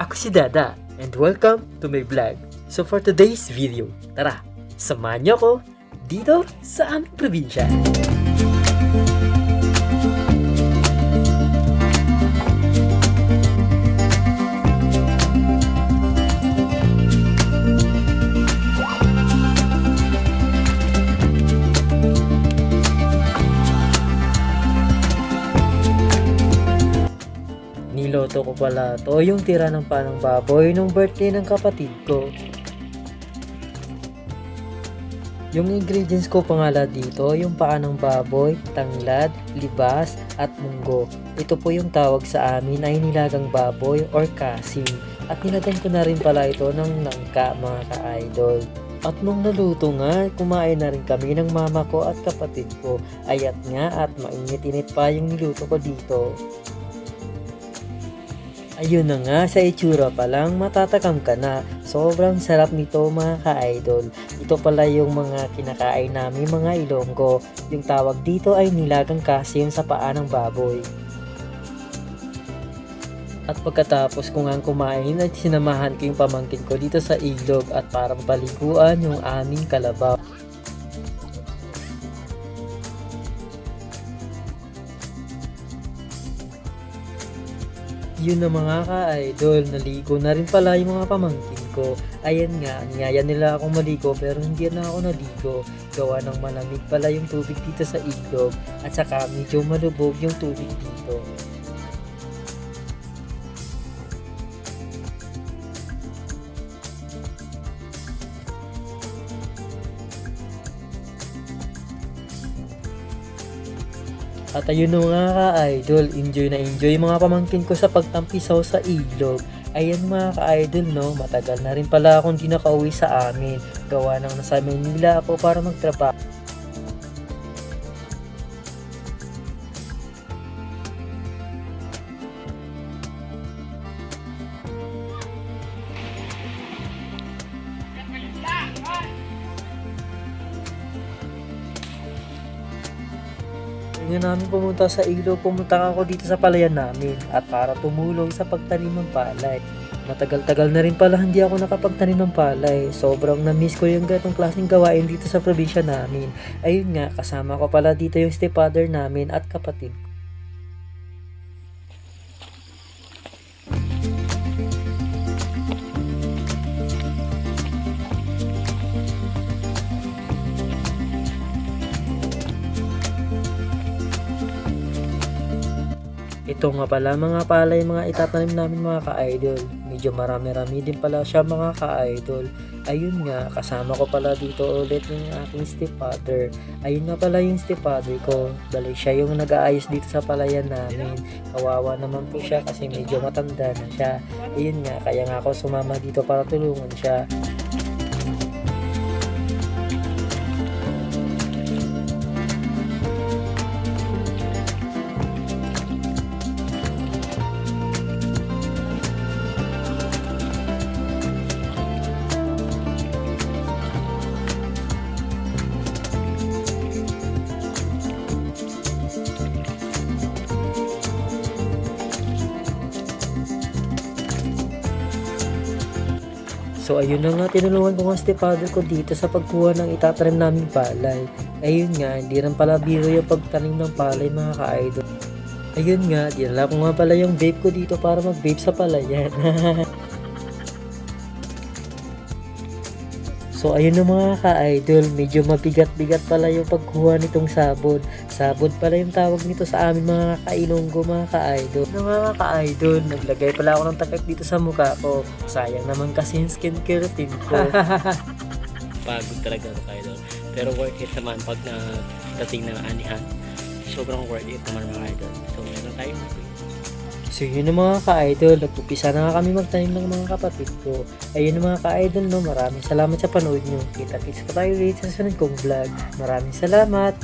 Ako si Dada and welcome to my vlog. So for today's video, tara, samahan niyo ako dito sa aming probinsya. Niloto ko pala to yung tira ng panang baboy nung birthday ng kapatid ko. Yung ingredients ko pangala dito, yung paa ng baboy, tanglad, libas, at munggo. Ito po yung tawag sa amin ay nilagang baboy or kasim. At nilagyan ko na rin pala ito ng nangka mga ka-idol. At nung naluto nga, kumain na rin kami ng mama ko at kapatid ko. Ayat nga at mainit-init pa yung niluto ko dito. Ayun na nga, sa itsura pa lang matatakam ka na. Sobrang sarap nito mga ka-idol. Ito pala yung mga kinakain namin mga Ilonggo. Yung tawag dito ay nilagang kasim sa paa ng baboy. At pagkatapos ko nga kumain at sinamahan ko yung pamangkin ko dito sa ilog at parang paliguan yung aming kalabaw. Yun na mga ka-idol, naligo na rin pala yung mga pamangkin ko. Ayan nga, niyaya nila akong maligo pero hindi na ako naligo. Gawa ng malamig pala yung tubig dito sa ilog at saka medyo malubog yung tubig dito. At ayun na mga ka-idol, enjoy na enjoy mga pamangkin ko sa pagtampisaw sa ilog. Ayan mga ka-idol no, matagal na rin pala akong di nakauwi sa amin. Gawa nang nasa Manila ako para magtrabaho. Ngayon namin pumunta sa ilog, pumunta ako dito sa palayan namin at para tumulong sa pagtanim ng palay. Matagal-tagal na rin pala hindi ako nakapagtanim ng palay. Sobrang na-miss ko yung ganong klaseng gawain dito sa probinsya namin. Ayun nga, kasama ko pala dito yung stepfather namin at kapatid ko. Ito nga pala mga palay mga itatanim namin mga ka-idol. Medyo marami-rami din pala siya mga ka-idol. Ayun nga, kasama ko pala dito ulit yung aking stepfather. Ayun nga pala yung stepfather ko. Bali siya yung nag-aayos dito sa palayan namin. Kawawa naman po siya kasi medyo matanda na siya. Ayun nga, kaya nga ako sumama dito para tulungan siya. So ayun na nga, tinulungan ko nga stepfather ko dito sa pagkuha ng itatanim naming palay. Ayun nga, hindi rin pala biro yung pagtanim ng palay mga ka-idol. Ayun nga, dinala ko nga pala yung vape ko dito para mag-vape sa palayan. So ayun na mga ka-idol, medyo mabigat-bigat pala yung pagkuha nitong sabon. Sabon pala yung tawag nito sa amin mga ka-Ilonggo mga ka-idol. Mga ka-idol, naglagay pala ako ng takip dito sa mukha ko. Sayang naman kasi yung skincare routine ko. Pagod talaga ito ka-idol. Pero worth it naman pag nadating na anihan. Sobrang worth it naman mga idol. So meron tayong So yun na mga ka-idol, nagpupisa na nga kami magtanim ng mga kapatid ko. Ayun na mga ka-idol no, maraming salamat sa panood nyo. Kita-kits pa tayo ulit sa sunod kong vlog. Maraming salamat!